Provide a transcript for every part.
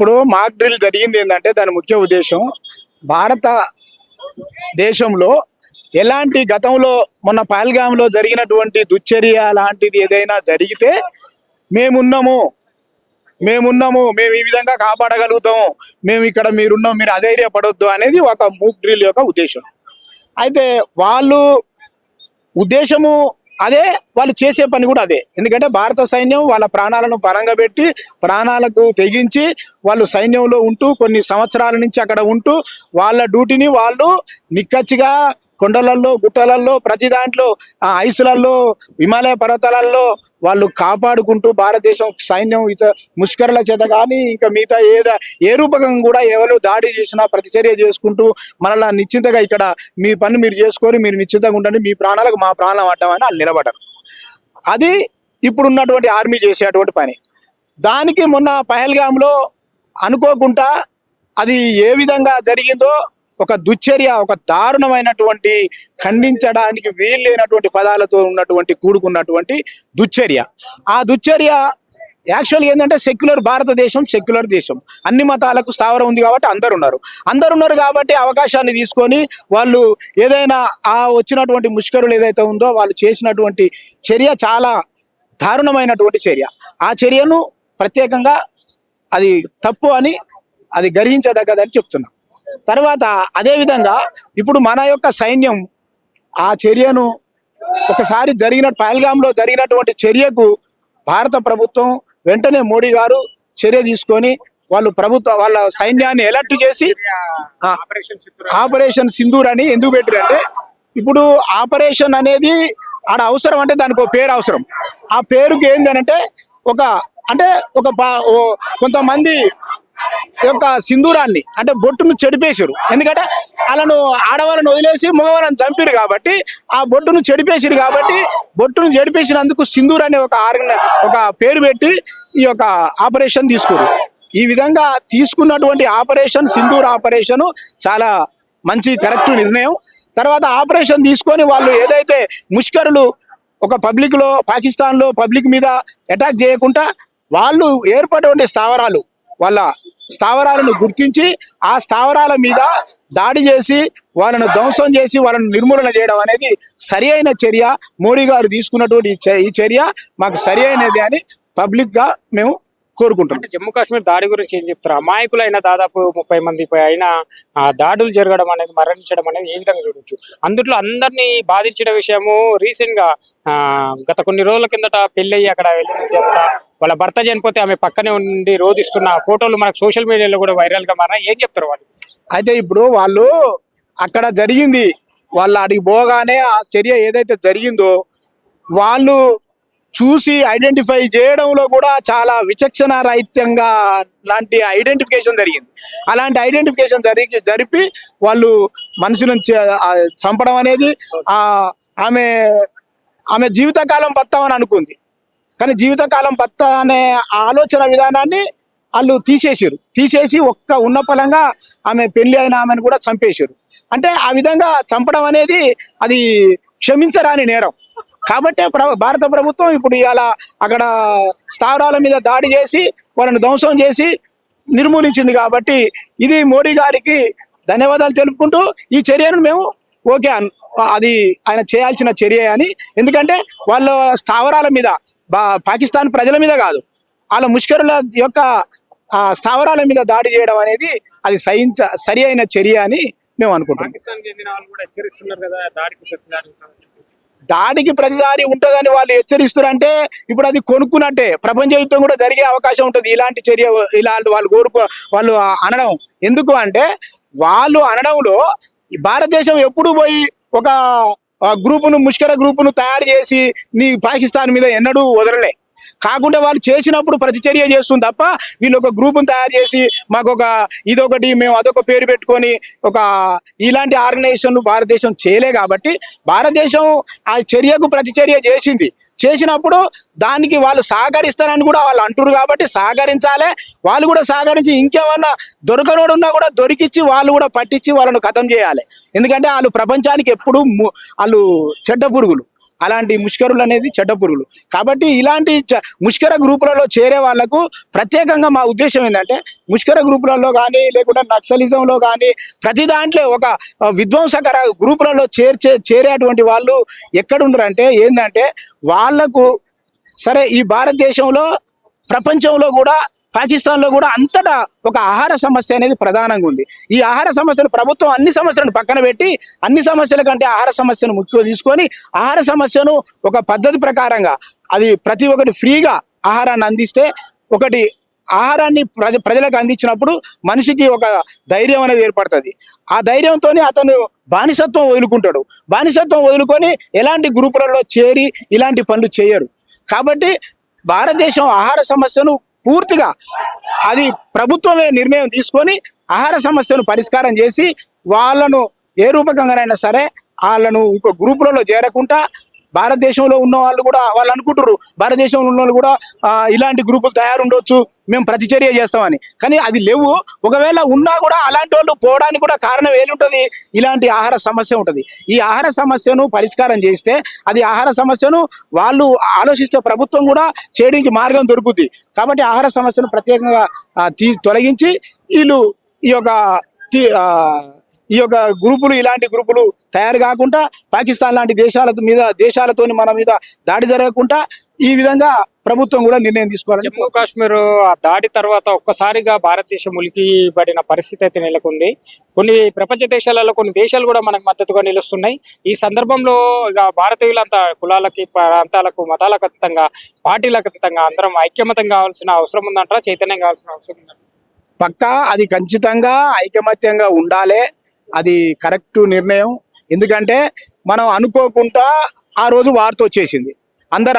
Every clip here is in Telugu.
ఇప్పుడు మాక్ డ్రిల్ జరిగింది ఏంటంటే దాని ముఖ్య ఉద్దేశం భారత దేశంలో ఎలాంటి గతంలో మొన్న పహల్గామ్లో జరిగినటువంటి దుశ్చర్య లాంటిది ఏదైనా జరిగితే మేమున్నాము మేమున్నాము మేము ఈ విధంగా కాపాడగలుగుతాము, మేము ఇక్కడ మీరున్నాం, మీరు అధైర్యపడొద్దు అనేది ఒక మూక్ డ్రిల్ యొక్క ఉద్దేశం. అయితే వాళ్ళు ఉద్దేశము అదే, వాళ్ళు చేసే పని కూడా అదే. ఎందుకంటే భారత సైన్యం వాళ్ళ ప్రాణాలను పరంగా పెట్టి ప్రాణాలకు తెగించి వాళ్ళు సైన్యంలో ఉంటూ కొన్ని సంవత్సరాల నుంచి అక్కడ ఉంటూ వాళ్ళ డ్యూటీని వాళ్ళు నిక్కచ్చిగా కొండలల్లో గుట్టలల్లో ప్రతి దాంట్లో ఐసులల్లో హిమాలయ పర్వతాలలో వాళ్ళు కాపాడుకుంటూ భారతదేశం సైన్యం ముష్కరుల చేత కానీ ఇంకా మిగతా ఏ రూపకం కూడా ఎవరు దాడి చేసినా ప్రతిచర్య చేసుకుంటూ మనల్ని నిశ్చింతగా ఇక్కడ మీ పని మీరు చేసుకొని మీరు నిశ్చింతగా ఉండండి, మీ ప్రాణాలకు మా ప్రాణం అడ్డమని వాళ్ళు నిలబడరు. అది ఇప్పుడున్నటువంటి ఆర్మీ చేసేటువంటి పని. దానికి మొన్న పహల్గామ్లో అనుకోకుండా అది ఏ విధంగా జరిగిందో ఒక దుశ్చర్య, ఒక దారుణమైనటువంటి ఖండించడానికి వీల్లేనటువంటి పదాలతో ఉన్నటువంటి కూడుకున్నటువంటి దుశ్చర్య. ఆ దుశ్చర్య యాక్చువల్గా ఏంటంటే సెక్యులర్ భారతదేశం, సెక్యులర్ దేశం, అన్ని మతాలకు స్థావరం ఉంది కాబట్టి అందరు ఉన్నారు కాబట్టి అవకాశాన్ని తీసుకొని వాళ్ళు ఏదైనా ఆ వచ్చినటువంటి ముష్కరులు ఏదైతే ఉందో వాళ్ళు చేసినటువంటి చర్య చాలా దారుణమైనటువంటి చర్య. ఆ చర్యను ప్రత్యేకంగా అది తప్పు అని అది గర్హించదగ్గదని చెప్తున్నాం. తర్వాత అదేవిధంగా ఇప్పుడు మన యొక్క సైన్యం ఆ చర్యను ఒకసారి పహల్గామ్లో జరిగినటువంటి చర్యకు భారత ప్రభుత్వం వెంటనే మోడీ గారు చర్య తీసుకొని వాళ్ళ సైన్యాన్ని అలర్ట్ చేసి ఆపరేషన్ సింధూర్ అని ఎందుకు పెట్టారంటే, ఇప్పుడు ఆపరేషన్ అనేది ఆడ అవసరం అంటే దానికి ఒక పేరు అవసరం. ఆ పేరుకి ఏంటంటే కొంతమంది యొక్క సింధూరాన్ని అంటే బొట్టును చెడిపేసారు. ఎందుకంటే వాళ్ళను ఆడవాళ్ళను వదిలేసి మగవాళ్ళని చంపారు కాబట్టి ఆ బొట్టును చెడిపేసారు. కాబట్టి బొట్టును చెడిపేసినందుకు సింధూర్ అనే ఒక పేరు పెట్టి ఈ యొక్క ఆపరేషన్ తీసుకోరు. ఈ విధంగా తీసుకున్నటువంటి ఆపరేషన్ సింధూర్ ఆపరేషన్ చాలా మంచి కరెక్ట్ నిర్ణయం. తర్వాత ఆపరేషన్ తీసుకొని వాళ్ళు ఏదైతే ముష్కరులు ఒక పాకిస్తాన్లో పబ్లిక్ మీద అటాక్ చేయకుండా వాళ్ళు ఏర్పడేటువంటి వాళ్ళ స్థావరాలను గుర్తించి ఆ స్థావరాల మీద దాడి చేసి వాళ్ళను ధ్వంసం చేసి వాళ్ళను నిర్మూలన చేయడం అనేది సరి అయిన చర్య. మోడీ గారు తీసుకున్నటువంటి ఈ చర్య మాకు సరి అయినది అని పబ్లిక్ గా మేము కోరుకుంటున్నాం. జమ్మూ కాశ్మీర్ దాడి గురించి ఏం చెప్తారు? అమాయకులైన దాదాపు 30 మంది అయినా దాడులు జరగడం అనేది, మరణించడం అనేది ఏ విధంగా చూడొచ్చు? అందులో అందరినీ బాధించిన విషయము రీసెంట్ గా గత కొన్ని రోజుల కిందట పెళ్ళి అక్కడ వెళ్ళిన జంట వాళ్ళ భర్త చనిపోతే ఆమె పక్కనే ఉండి రోధిస్తున్న ఫోటోలు మనకు సోషల్ మీడియాలో కూడా వైరల్ గా మారా. ఏం చెప్తారు వాళ్ళు? అయితే ఇప్పుడు వాళ్ళు అక్కడ జరిగింది వాళ్ళ అడిగి పోగానే ఆ చర్య ఏదైతే జరిగిందో వాళ్ళు చూసి ఐడెంటిఫై చేయడంలో కూడా చాలా విచక్షణ రహితంగా లాంటి ఐడెంటిఫికేషన్ జరిగింది. అలాంటి ఐడెంటిఫికేషన్ జరిపి వాళ్ళు మనుషులను చంపడం అనేది ఆమె జీవితకాలం బతామని అనుకుంది. కానీ జీవితకాలం బత్త అనే ఆలోచన విధానాన్ని వాళ్ళు తీసేసి ఒక్క ఉన్న పలంగా ఆమె పెళ్లి అయిన ఆమెను కూడా చంపేశారు. అంటే ఆ విధంగా చంపడం అనేది అది క్షమించరాని నేరం. కాబట్టి భారత ప్రభుత్వం ఇప్పుడు ఇలా అక్కడ స్థావరాల మీద దాడి చేసి వాళ్ళని ధ్వంసం చేసి నిర్మూలించింది. కాబట్టి ఇది మోడీ గారికి ధన్యవాదాలు తెలుపుకుంటూ ఈ చర్యను మేము ఓకే అది ఆయన చేయాల్సిన చర్య అని. ఎందుకంటే వాళ్ళ స్థావరాల మీద పాకిస్తాన్ ప్రజల మీద కాదు, వాళ్ళ ముష్కరుల యొక్క స్థావరాల మీద దాడి చేయడం అనేది అది సరి అయిన చర్య అని మేము అనుకుంటున్నాం. దాడికి ప్రతిసారి ఉంటుందని వాళ్ళు హెచ్చరిస్తారంటే ఇప్పుడు అది కొనుక్కున్నట్టే. ప్రపంచ యుద్ధం కూడా జరిగే అవకాశం ఉంటుంది ఇలాంటి చర్య వాళ్ళు అనడం. ఎందుకు అంటే వాళ్ళు అనడంలో భారతదేశం ఎప్పుడు పోయి ఒక ముష్కర గ్రూపును తయారు చేసి నీ పాకిస్తాన్ మీద ఎన్నడూ వదలలే. కాకుండా వాళ్ళు చేసినప్పుడు ప్రతిచర్య చేస్తుంది తప్ప వీళ్ళు ఒక గ్రూపును తయారు చేసి మాకు ఇదొకటి మేము అదొక పేరు పెట్టుకొని ఇలాంటి ఆర్గనైజేషన్లు భారతదేశం చేయలే. కాబట్టి భారతదేశం ఆ చర్యకు ప్రతిచర్య చేసినప్పుడు దానికి వాళ్ళు సహకరిస్తారని కూడా వాళ్ళు అంటున్నారు. కాబట్టి సహకరించాలి, వాళ్ళు కూడా సహకరించి ఇంకేమన్నా దొరకనోడున్నా కూడా దొరికిచ్చి వాళ్ళు కూడా పట్టించి వాళ్ళను ఖతం చేయాలి. ఎందుకంటే వాళ్ళు ప్రపంచానికి ఎప్పుడు వాళ్ళు చెడ్డ పురుగులు. అలాంటి ముష్కరులు అనేది చెడ్డ పురుగులు. కాబట్టి ఇలాంటి ముష్కర గ్రూపులలో చేరే వాళ్లకు ప్రత్యేకంగా మా ఉద్దేశం ఏంటంటే, ముష్కర గ్రూపులలో కానీ లేకుంటే నక్సలిజంలో కానీ ప్రతి దాంట్లో ఒక విధ్వంసకర గ్రూపులలో చేరేటువంటి వాళ్ళు ఎక్కడుండరంటే ఏంటంటే, వాళ్లకు సరే ఈ భారతదేశంలో ప్రపంచంలో కూడా పాకిస్తాన్లో కూడా అంతటా ఒక ఆహార సమస్య అనేది ప్రధానంగా ఉంది. ఈ ఆహార సమస్యలు ప్రభుత్వం అన్ని సమస్యలను పక్కన పెట్టి, అన్ని సమస్యల కంటే ఆహార సమస్యను ముఖ్యంగా తీసుకొని, ఆహార సమస్యను ఒక పద్ధతి ప్రకారంగా అది ప్రతి ఒక్కటి ఫ్రీగా ఆహారాన్ని అందిస్తే, ఒకటి ఆహారాన్ని ప్రజలకు అందించినప్పుడు మనిషికి ఒక ధైర్యం అనేది ఏర్పడుతుంది. ఆ ధైర్యంతో అతను బానిసత్వం వదులుకుంటాడు. బానిసత్వం వదులుకొని ఎలాంటి గ్రూపులలో చేరి ఇలాంటి పనులు చేయరు. కాబట్టి భారతదేశం ఆహార సమస్యను పూర్తిగా అది ప్రభుత్వమే నిర్ణయం తీసుకొని ఆహార సమస్యను పరిష్కారం చేసి, వాళ్ళను ఏ రూపకంగానైనా సరే వాళ్ళను ఇంకో గ్రూపులలో చేరకుండా, భారతదేశంలో ఉన్న వాళ్ళు కూడా వాళ్ళు అనుకుంటారు భారతదేశంలో ఉన్న వాళ్ళు కూడా ఇలాంటి గ్రూపులు తయారుండొచ్చు, మేము ప్రతిచర్య చేస్తామని. కానీ అది లేవు. ఒకవేళ ఉన్నా కూడా అలాంటి వాళ్ళు పోవడానికి కూడా కారణం ఏముంటుంది? ఇలాంటి ఆహార సమస్య ఉంటుంది. ఈ ఆహార సమస్యను పరిష్కారం చేస్తే, అది ఆహార సమస్యను వాళ్ళు ఆలోచిస్తే ప్రభుత్వం కూడా చేయడానికి మార్గం దొరుకుతుంది. కాబట్టి ఆహార సమస్యను ప్రత్యేకంగా తొలగించి వీళ్ళు ఈ యొక్క గ్రూపులు ఇలాంటి గ్రూపులు తయారు కాకుండా, పాకిస్తాన్ లాంటి దేశాలతోని మన మీద దాడి జరగకుండా ఈ విధంగా ప్రభుత్వం కూడా నిర్ణయం తీసుకోవాలని. జమ్మూ కాశ్మీర్ ఆ దాడి తర్వాత ఒక్కసారిగా భారతదేశం ఉలికిపడిన పరిస్థితి అయితే నెలకొంది. కొన్ని ప్రపంచ దేశాలలో కొన్ని దేశాలు కూడా మనకు మద్దతుగా నిలుస్తున్నాయి. ఈ సందర్భంలో ఇక భారతీయులంతా కులాలకి, ప్రాంతాలకు, మతాలకు అతీతంగా, పార్టీలకు అతీతంగా అందరం ఐక్యమతం కావాల్సిన అవసరం ఉందంటారా? చైతన్యం కావాల్సిన అవసరం ఉందంటారా? పక్కా అది ఖచ్చితంగా ఐకమత్యంగా ఉండాలి. అది కరెక్ట్ నిర్ణయం. ఎందుకంటే మనం అనుకోకుండా ఆ రోజు వార్త వచ్చేసింది, అందరు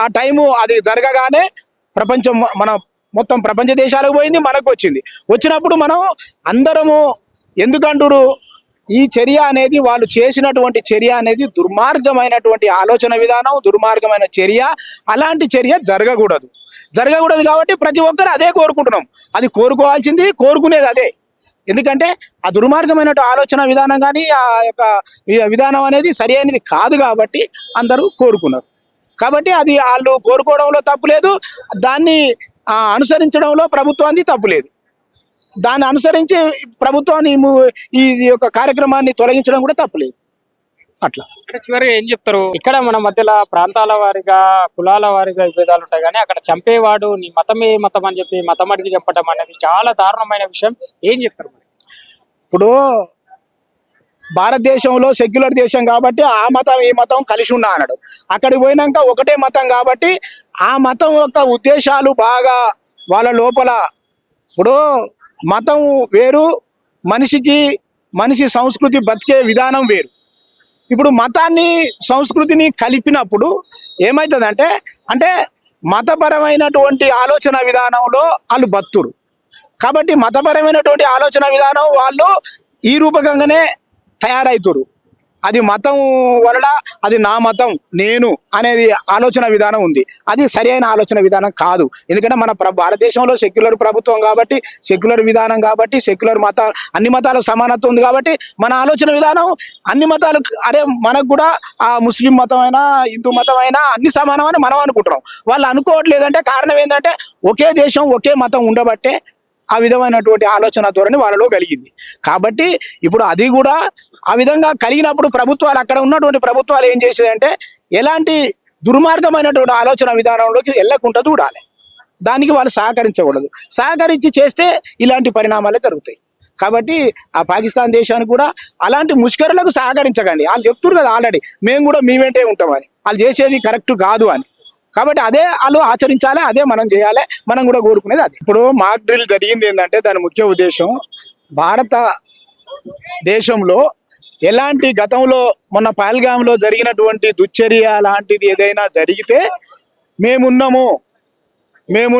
ఆ టైము అది జరగగానే ప్రపంచం మొత్తం ప్రపంచ దేశాలకు పోయింది, మనకు వచ్చినప్పుడు మనం అందరము ఎందుకంటారు, ఈ చర్య అనేది వాళ్ళు చేసినటువంటి చర్య అనేది దుర్మార్గమైనటువంటి ఆలోచన విధానం, దుర్మార్గమైన చర్య. అలాంటి చర్య జరగకూడదు కాబట్టి ప్రతి ఒక్కరు అదే కోరుకుంటున్నాం. అది కోరుకునేది అదే. ఎందుకంటే ఆ దుర్మార్గమైన ఆలోచన విధానం కానీ ఆ యొక్క విధానం అనేది సరి అయినది కాదు కాబట్టి అందరూ కోరుకున్నారు. కాబట్టి అది వాళ్ళు కోరుకోవడంలో తప్పు లేదు, దాన్ని అనుసరించడంలో ప్రభుత్వానికి తప్పు లేదు. దాన్ని అనుసరించి ప్రభుత్వాన్ని ఈ యొక్క కార్యక్రమాన్ని తొలగించడం కూడా తప్పులేదు. అట్లా చివరిగా ఏం చెప్తారు? ఇక్కడ మన మధ్యలో ప్రాంతాల వారిగా, కులాల వారిగా విభేదాలు ఉంటాయి, కానీ అక్కడ చంపేవాడు నీ మతమే మతం అని చెప్పి మతం అడిగి చంపడం అనేది చాలా దారుణమైన విషయం. ఏం చెప్తారు? ఇప్పుడు భారతదేశంలో సెక్యులర్ దేశం కాబట్టి ఆ మతం ఈ మతం కలిసి ఉన్నా అన్నాడు. అక్కడికి పోయినాక ఒకటే మతం కాబట్టి ఆ మతం యొక్క ఉద్దేశాలు బాగా వాళ్ళ లోపల, ఇప్పుడు మతం వేరు, మనిషి సంస్కృతి బతికే విధానం వేరు. ఇప్పుడు మతాన్ని సంస్కృతిని కలిపినప్పుడు ఏమవుతుందంటే, మతపరమైనటువంటి ఆలోచన విధానంలో వాళ్ళు బతురు. కాబట్టి మతపరమైనటువంటి ఆలోచన విధానం వాళ్ళు ఈ రూపకంగానే తయారవుతారు. అది మతం వలన అది నా మతం నేను అనేది ఆలోచన విధానం ఉంది. అది సరైన ఆలోచన విధానం కాదు. ఎందుకంటే మన భారతదేశంలో సెక్యులర్ ప్రభుత్వం కాబట్టి, సెక్యులర్ విధానం కాబట్టి, సెక్యులర్ అన్ని మతాలకు సమానత్వం ఉంది కాబట్టి మన ఆలోచన విధానం అన్ని మతాలు మనకు కూడా ఆ ముస్లిం మతం అయినా హిందూ మతం అయినా అన్ని సమానమని మనం అనుకుంటున్నాం. వాళ్ళు అనుకోవట్లేదంటే కారణం ఏంటంటే ఒకే దేశం ఒకే మతం ఉండబట్టే ఆ విధమైనటువంటి ఆలోచన ధోరణి వాళ్ళలో కలిగింది. కాబట్టి ఇప్పుడు అది కూడా ఆ విధంగా కలిగినప్పుడు ప్రభుత్వాలు, అక్కడ ఉన్నటువంటి ప్రభుత్వాలు ఏం చేసేదంటే ఎలాంటి దుర్మార్గమైనటువంటి ఆలోచన విధానంలోకి వెళ్ళకుండా చూడాలి. దానికి వాళ్ళు సహకరించకూడదు. సహకరించి చేస్తే ఇలాంటి పరిణామాలే జరుగుతాయి. కాబట్టి ఆ పాకిస్తాన్ దేశానికి కూడా అలాంటి ముష్కరులకు సహకరించకండి. వాళ్ళు చెప్తున్నారు కదా ఆల్రెడీ, మేము కూడా మీ వెంటే ఉంటామని. వాళ్ళు చేసేది కరెక్ట్ కాదు అని. కాబట్టి అదే వాళ్ళు ఆచరించాలి, అదే మనం చేయాలి. మనం కూడా కోరుకునేది అది. ఇప్పుడు మాక్ డ్రిల్ జరిగింది ఏంటంటే దాని ముఖ్య ఉద్దేశం, భారత దేశంలో ఎలాంటి గతంలో మొన్న పహల్గామ్లో జరిగినటువంటి దుశ్చర్య లాంటిది ఏదైనా జరిగితే మేమున్నాము, మేము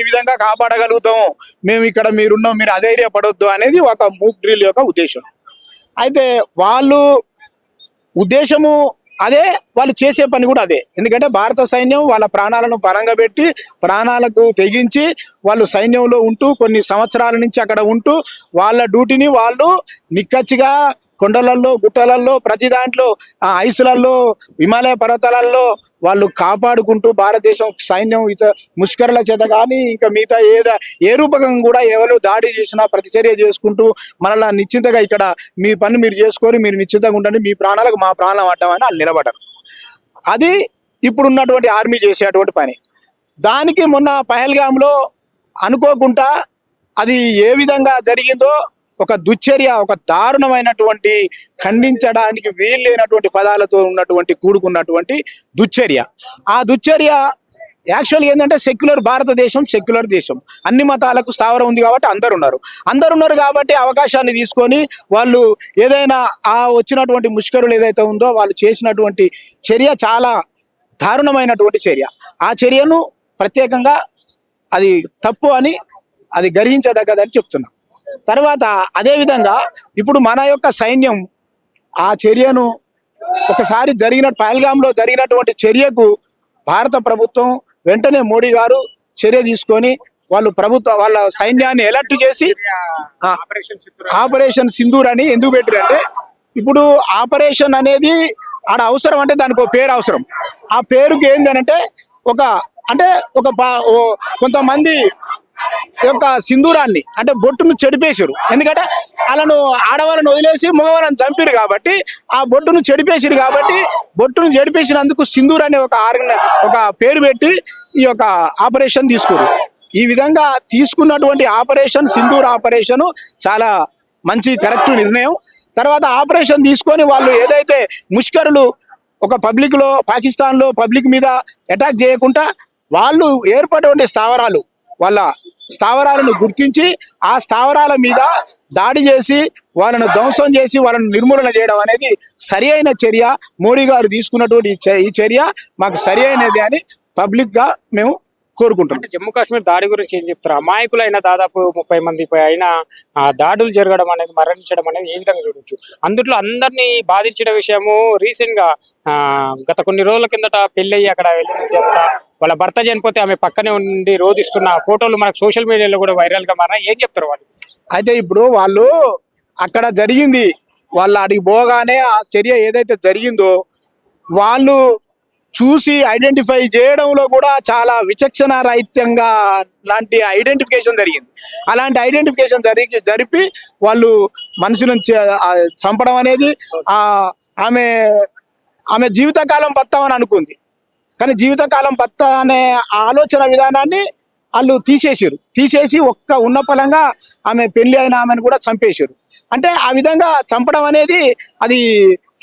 ఈ విధంగా కాపాడగలుగుతాము, మేము ఇక్కడ మీరున్నాం, మీరు అధైర్యపడొద్దు అనేది ఒక మూక్ డ్రిల్ యొక్క ఉద్దేశం. అయితే వాళ్ళు ఉద్దేశము అదే, వాళ్ళు చేసే పని కూడా అదే. ఎందుకంటే భారత సైన్యం వాళ్ళ ప్రాణాలను పరంగా పెట్టి, ప్రాణాలకు తెగించి వాళ్ళు సైన్యంలో ఉంటూ కొన్ని సంవత్సరాల నుంచి అక్కడ ఉంటూ వాళ్ళ డ్యూటీని వాళ్ళు నిక్కచ్చిగా కొండలల్లో గుట్టలల్లో ప్రతి దాంట్లో ఐసులల్లో హిమాలయ పర్వతాలలో వాళ్ళు కాపాడుకుంటూ భారతదేశం సైన్యం ముష్కరుల చేత కానీ ఇంకా మిగతా ఏ రూపకంగా కూడా ఎవరు దాడి చేసినా ప్రతిచర్య చేసుకుంటూ మనలా నిశ్చింతగా ఇక్కడ మీ పని మీరు చేసుకొని మీరు నిశ్చింతగా ఉండండి, మీ ప్రాణాలకు మా ప్రాణం అడ్డమని వాళ్ళు నిలబడరు. అది ఇప్పుడు ఉన్నటువంటి ఆర్మీ చేసేటువంటి పని. దానికి మొన్న పహల్గామ్లో అనుకోకుండా అది ఏ విధంగా జరిగిందో ఒక దుశ్చర్య, ఒక దారుణమైనటువంటి ఖండించడానికి వీల్లేనటువంటి పదాలతో కూడుకున్నటువంటి దుశ్చర్య. ఆ దుశ్చర్య యాక్చువల్గా ఏంటంటే సెక్యులర్ భారతదేశం, సెక్యులర్ దేశం, అన్ని మతాలకు స్థావరం ఉంది కాబట్టి అందరు ఉన్నారు కాబట్టి అవకాశాన్ని తీసుకొని వాళ్ళు ఏదైనా ఆ వచ్చినటువంటి ముష్కరులు ఏదైతే ఉందో వాళ్ళు చేసినటువంటి చర్య చాలా దారుణమైనటువంటి చర్య. ఆ చర్యను ప్రత్యేకంగా అది తప్పు అని అది గ్రహించదగ్గదని చెప్తున్నాం. తర్వాత అదేవిధంగా ఇప్పుడు మన యొక్క సైన్యం ఆ చర్యను ఒకసారి పహల్గామ్లో జరిగినటువంటి చర్యకు భారత ప్రభుత్వం వెంటనే మోడీ గారు చర్య తీసుకొని వాళ్ళ సైన్యాన్ని అలర్ట్ చేసి ఆపరేషన్ సింధూర్ అని ఎందుకు పెట్టారంటే, ఇప్పుడు ఆపరేషన్ అనేది ఆడ అవసరం అంటే దానికి ఒక పేరు అవసరం. ఆ పేరుకి ఏంటంటే కొంతమంది యొక్క సింధూరాన్ని అంటే బొట్టును చెడిపేశారు. ఎందుకంటే వాళ్ళను ఆడవాళ్ళను వదిలేసి మగవాళ్ళని చంపారు కాబట్టి ఆ బొట్టును చెడిపేశారు. కాబట్టి బొట్టును చెడిపేసినందుకు సింధూర్ అనే ఒక పేరు పెట్టి ఈ యొక్క ఆపరేషన్ తీసుకున్నారు. ఈ విధంగా తీసుకున్నటువంటి ఆపరేషన్ సింధూర్ ఆపరేషన్ చాలా మంచి కరెక్ట్ నిర్ణయం. తర్వాత ఆపరేషన్ తీసుకొని వాళ్ళు ఏదైతే ముష్కరులు ఒక పాకిస్తాన్లో పబ్లిక్ మీద అటాక్ చేయకుండా వాళ్ళు ఏర్పడేటువంటి వాళ్ళ స్థావరాలను గుర్తించి ఆ స్థావరాల మీద దాడి చేసి వాళ్ళను ధ్వంసం చేసి వాళ్ళను నిర్మూలన చేయడం అనేది సరి అయిన చర్య. మోడీ గారు తీసుకున్నటువంటి ఈ చర్య మాకు సరి అయినది అని పబ్లిక్ గా మేము కోరుకుంటున్నాం. జమ్మూ కాశ్మీర్ దాడి గురించి ఏం చెప్తారు? అమాయకులైన దాదాపు 30 మంది అయినా దాడులు జరగడం అనేది, మరణించడం అనేది ఏ విధంగా చూడొచ్చు? అందుట్లో అందరినీ బాధించిన విషయము రీసెంట్ గా గత కొన్ని రోజుల కిందట పెళ్ళయ్యి అక్కడ వెళ్ళిన జంట వాళ్ళ భర్త చనిపోతే ఆమె పక్కనే ఉండి రోధిస్తున్న ఫోటోలు మనకు సోషల్ మీడియాలో కూడా వైరల్ గా మారా. ఏం చెప్తారు వాళ్ళు? అయితే ఇప్పుడు వాళ్ళు అక్కడ జరిగింది, వాళ్ళు అడిగి పోగానే ఆ చర్య ఏదైతే జరిగిందో వాళ్ళు చూసి ఐడెంటిఫై చేయడంలో కూడా చాలా విచక్షణ రహితంగా లాంటి ఐడెంటిఫికేషన్ జరిగింది. అలాంటి ఐడెంటిఫికేషన్ జరిపి వాళ్ళు మనుషులను చంపడం అనేది ఆమె జీవితకాలం బతామని అనుకుంది. కానీ జీవితకాలం బతా అనే ఆలోచన విధానాన్ని వాళ్ళు తీసేసి ఒక్క ఉన్న పలంగా ఆమె పెళ్లి అయిన ఆమెను కూడా చంపేశారు. అంటే ఆ విధంగా చంపడం అనేది అది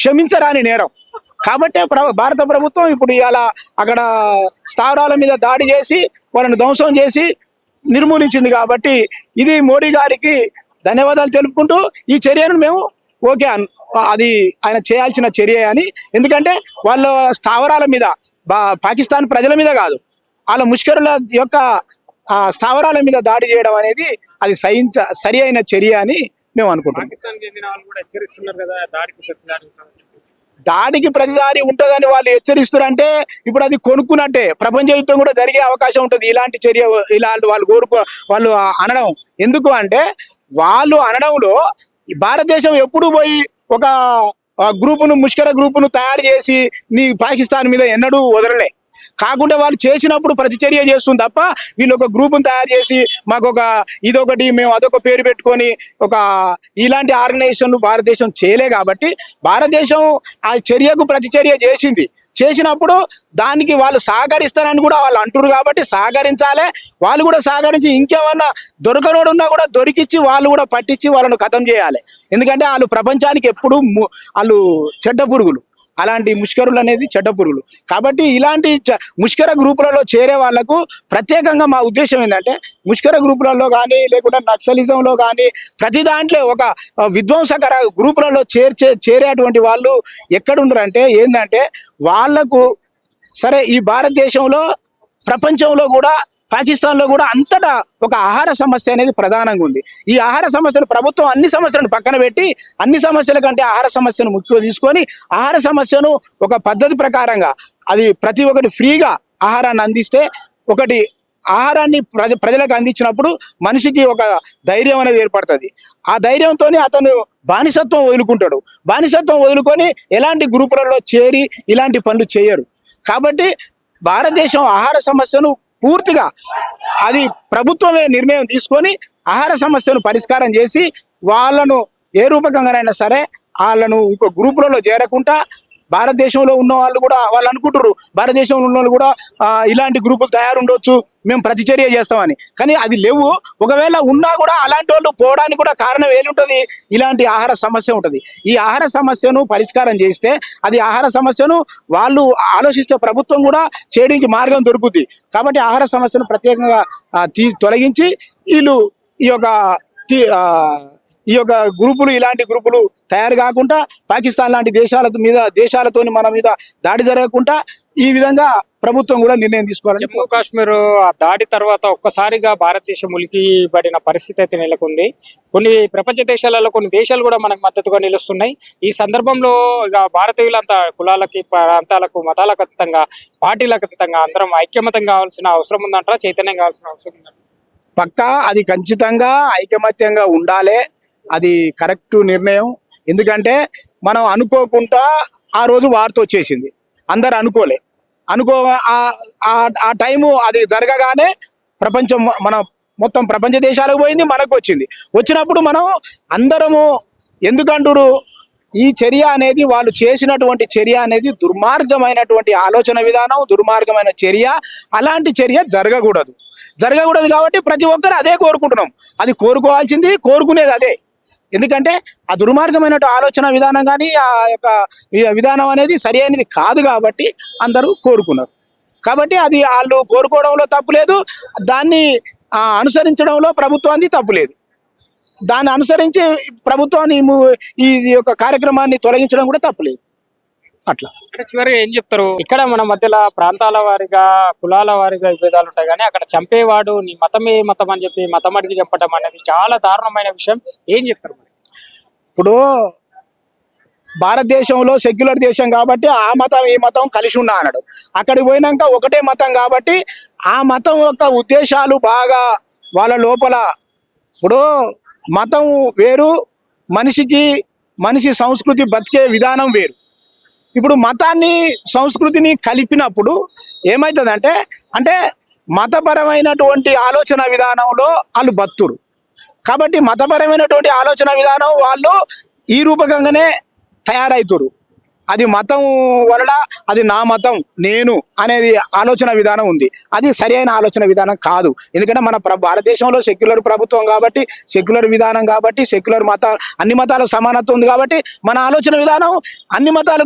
క్షమించరాని నేరం. కాబట్టి భారత ప్రభుత్వం ఇప్పుడు ఇవాళ అక్కడ స్థావరాల మీద దాడి చేసి వాళ్ళని ధ్వంసం చేసి నిర్మూలించింది. కాబట్టి ఇది మోడీ గారికి ధన్యవాదాలు తెలుపుకుంటూ ఈ చర్యను మేము ఓకే అది ఆయన చేయాల్సిన చర్య అని. ఎందుకంటే వాళ్ళ స్థావరాల మీద పాకిస్తాన్ ప్రజల మీద కాదు, వాళ్ళ ముష్కరుల యొక్క స్థావరాల మీద దాడి చేయడం అనేది అది సరి అయిన చర్య అని మేము అనుకుంటున్నాం. దాడికి ప్రతిసారి ఉంటుందని వాళ్ళు హెచ్చరిస్తున్నారంటే ఇప్పుడు అది కొనుక్కున్నట్టే. ప్రపంచ యుద్ధం కూడా జరిగే అవకాశం ఉంటుంది ఇలాంటి చర్య, ఇలాంటి వాళ్ళు అనడం. ఎందుకు అంటే వాళ్ళు అనడంలో భారతదేశం ఎప్పుడు పోయి ఒక ముష్కర గ్రూపును తయారు చేసి నీ పాకిస్తాన్ మీద ఎన్నడూ వదలలే. కాకుండా వాళ్ళు చేసినప్పుడు ప్రతిచర్య చేస్తుంది తప్ప వీళ్ళు ఒక గ్రూపును తయారు చేసి మాకు ఇదొకటి మేము అదొక పేరు పెట్టుకొని ఇలాంటి ఆర్గనైజేషన్లు భారతదేశం చేయలే. కాబట్టి భారతదేశం ఆ చర్యకు ప్రతిచర్య చేసినప్పుడు దానికి వాళ్ళు సహకరిస్తారని కూడా వాళ్ళు అంటున్నారు. కాబట్టి సహకరించాలి, వాళ్ళు కూడా సహకరించి ఇంకేమన్నా దొరకనోడున్నా కూడా దొరికిచ్చి వాళ్ళు కూడా పట్టించి వాళ్ళను ఖతం చేయాలి. ఎందుకంటే వాళ్ళు ప్రపంచానికి ఎప్పుడు వాళ్ళు చెడ్డ పురుగులు, అలాంటి ముష్కరులు అనేది చెడ్డ పురుగులు. కాబట్టి ఇలాంటి ముష్కర గ్రూపులలో చేరే వాళ్లకు ప్రత్యేకంగా మా ఉద్దేశం ఏంటంటే ముష్కర గ్రూపులలో కానీ లేకుంటే నక్సలిజంలో కానీ ప్రతి దాంట్లో ఒక విధ్వంసకర గ్రూపులలో చేరేటువంటి వాళ్ళు ఎక్కడున్నారంటే ఏంటంటే వాళ్లకు సరే ఈ భారతదేశంలో ప్రపంచంలో కూడా పాకిస్తాన్లో కూడా అంతటా ఒక ఆహార సమస్య అనేది ప్రధానంగా ఉంది. ఈ ఆహార సమస్యను ప్రభుత్వం అన్ని సమస్యలను పక్కన పెట్టి అన్ని సమస్యల కంటే ఆహార సమస్యను ముఖ్యంగా తీసుకొని ఆహార సమస్యను ఒక పద్ధతి ప్రకారంగా అది ప్రతి ఒక్కటి ఫ్రీగా ఆహారాన్ని అందిస్తే ఒకటి ఆహారాన్ని ప్రజలకు అందించినప్పుడు మనిషికి ఒక ధైర్యం అనేది ఏర్పడుతుంది. ఆ ధైర్యంతో అతను బానిసత్వం వదులుకుంటాడు. బానిసత్వం వదులుకొని ఎలాంటి గ్రూపులలో చేరి ఇలాంటి పనులు చేయరు. కాబట్టి భారతదేశం ఆహార సమస్యను పూర్తిగా అది ప్రభుత్వమే నిర్ణయం తీసుకొని ఆహార సమస్యను పరిష్కారం చేసి వాళ్ళను ఏ రూపకంగానైనా సరే వాళ్ళను ఇంకో గ్రూపులలో చేరకుండా, భారతదేశంలో ఉన్న వాళ్ళు కూడా వాళ్ళు అనుకుంటారు భారతదేశంలో ఉన్న వాళ్ళు కూడా ఇలాంటి గ్రూపులు తయారుండొచ్చు, మేము ప్రతిచర్య చేస్తామని. కానీ అది లేవు. ఒకవేళ ఉన్నా కూడా అలాంటి వాళ్ళు పోవడానికి కూడా కారణం ఏముంటుంది? ఇలాంటి ఆహార సమస్య ఉంటుంది. ఈ ఆహార సమస్యను పరిష్కారం చేస్తే అది ఆహార సమస్యను వాళ్ళు ఆలోచిస్తే ప్రభుత్వం కూడా చేయడానికి మార్గం దొరుకుతుంది. కాబట్టి ఆహార సమస్యను ప్రత్యేకంగా తొలగించి వీళ్ళు ఈ యొక్క గ్రూపులు ఇలాంటి గ్రూపులు తయారు కాకుండా పాకిస్తాన్ లాంటి దేశాలతో మన మీద దాడి జరగకుండా ఈ విధంగా ప్రభుత్వం కూడా నిర్ణయం తీసుకోవాలని. జమ్మూ కాశ్మీర్ ఆ దాడి తర్వాత ఒక్కసారిగా భారతదేశం ఉలికిపడిన పరిస్థితి అయితే నెలకొంది. కొన్ని ప్రపంచ దేశాలలో కొన్ని దేశాలు కూడా మనకు మద్దతుగా నిలుస్తున్నాయి. ఈ సందర్భంలో ఇక భారతీయులంతా కులాలకి, ప్రాంతాలకు, మతాలకు అతీతంగా, పార్టీలకు అతీతంగా అందరం ఐక్యమతం కావాల్సిన అవసరం ఉందంటారా? చైతన్యం కావాల్సిన అవసరం ఉందంటారా? పక్కా అది ఖచ్చితంగా ఐకమత్యంగా ఉండాలి. అది కరెక్ట్ నిర్ణయం. ఎందుకంటే మనం అనుకోకుండా ఆ రోజు వార్త వచ్చేసింది, అందరు అనుకోలే. ఆ టైము అది జరగగానే మొత్తం ప్రపంచ దేశాలకు పోయింది, మనకు వచ్చినప్పుడు మనం అందరము ఎందుకంటారు ఈ చర్య అనేది, వాళ్ళు చేసినటువంటి చర్య అనేది దుర్మార్గమైనటువంటి ఆలోచన విధానం, దుర్మార్గమైన చర్య. అలాంటి చర్య జరగకూడదు కాబట్టి ప్రతి ఒక్కరు అదే కోరుకుంటున్నాం. అది కోరుకునేది అదే. ఎందుకంటే ఆ దుర్మార్గమైన ఆలోచన విధానం కానీ ఆ యొక్క విధానం అనేది సరి అయినది కాదు కాబట్టి అందరూ కోరుకున్నారు. కాబట్టి అది వాళ్ళు కోరుకోవడంలో తప్పులేదు, దాన్ని అనుసరించడంలో ప్రభుత్వానికి తప్పులేదు. దాన్ని అనుసరించి ప్రభుత్వాన్ని ఈ యొక్క కార్యక్రమాన్ని తొలగించడం కూడా తప్పులేదు. అట్లా చివరిగా ఏం చెప్తారు? ఇక్కడ మన మధ్యలో ప్రాంతాల వారిగా, కులాల వారిగా విభేదాలు ఉంటాయి, కానీ అక్కడ చంపేవాడు నీ మతమే మతం అని చెప్పి మతం అడిగి చంపటం అనేది చాలా దారుణమైన విషయం. ఏం చెప్తారు? ఇప్పుడు భారతదేశంలో సెక్యులర్ దేశం కాబట్టి ఆ మతం ఈ మతం కలిసి ఉన్నా అన్నాడు. అక్కడికి పోయినాక ఒకటే మతం కాబట్టి ఆ మతం యొక్క ఉద్దేశాలు బాగా వాళ్ళ లోపల. ఇప్పుడు మతం వేరు, మనిషి సంస్కృతి బతికే విధానం వేరు. ఇప్పుడు మతాన్ని సంస్కృతిని కలిపినప్పుడు ఏమవుతుందంటే మతపరమైనటువంటి ఆలోచన విధానంలో వాళ్ళు బతురు. కాబట్టి మతపరమైనటువంటి ఆలోచన విధానం వాళ్ళు ఈ రూపకంగానే తయారవుతారు. అది మతం వల్ల అది నా మతం నేను అనేది ఆలోచన విధానం ఉంది. అది సరి అయిన ఆలోచన విధానం కాదు. ఎందుకంటే మన భారతదేశంలో సెక్యులర్ ప్రభుత్వం కాబట్టి, సెక్యులర్ విధానం కాబట్టి, సెక్యులర్ అన్ని మతాలకు సమానత్వం ఉంది కాబట్టి మన ఆలోచన విధానం అన్ని మతాలు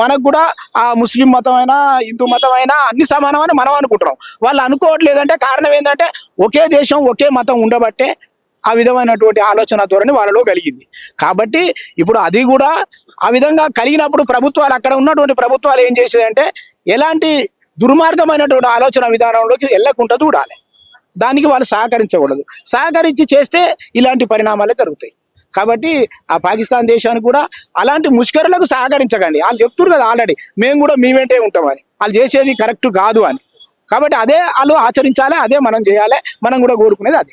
మనకు కూడా ఆ ముస్లిం మతం అయినా హిందూ మతం అయినా అన్ని సమానమని మనం అనుకుంటున్నాం. వాళ్ళు అనుకోవట్లేదంటే కారణం ఏంటంటే ఒకే దేశం ఒకే మతం ఉండబట్టే ఆ విధమైనటువంటి ఆలోచన ధోరణి వాళ్ళలో కలిగింది. కాబట్టి ఇప్పుడు అది కూడా ఆ విధంగా కలిగినప్పుడు ప్రభుత్వాలు, అక్కడ ఉన్నటువంటి ప్రభుత్వాలు ఏం చేసేదంటే ఎలాంటి దుర్మార్గమైనటువంటి ఆలోచన విధానంలోకి వెళ్ళకుండా చూడాలి. దానికి వాళ్ళు సహకరించకూడదు. సహకరించి చేస్తే ఇలాంటి పరిణామాలే జరుగుతాయి. కాబట్టి ఆ పాకిస్తాన్ దేశానికి కూడా అలాంటి ముష్కరులకు సహకరించకండి. వాళ్ళు చెప్తున్నారు కదా ఆల్రెడీ, మేము కూడా మీ వెంటే ఉంటామని. వాళ్ళు చేసేది కరెక్ట్ కాదు అని. కాబట్టి అదే వాళ్ళు ఆచరించాలి, అదే మనం చేయాలి. మనం కూడా కోరుకునేది అదే.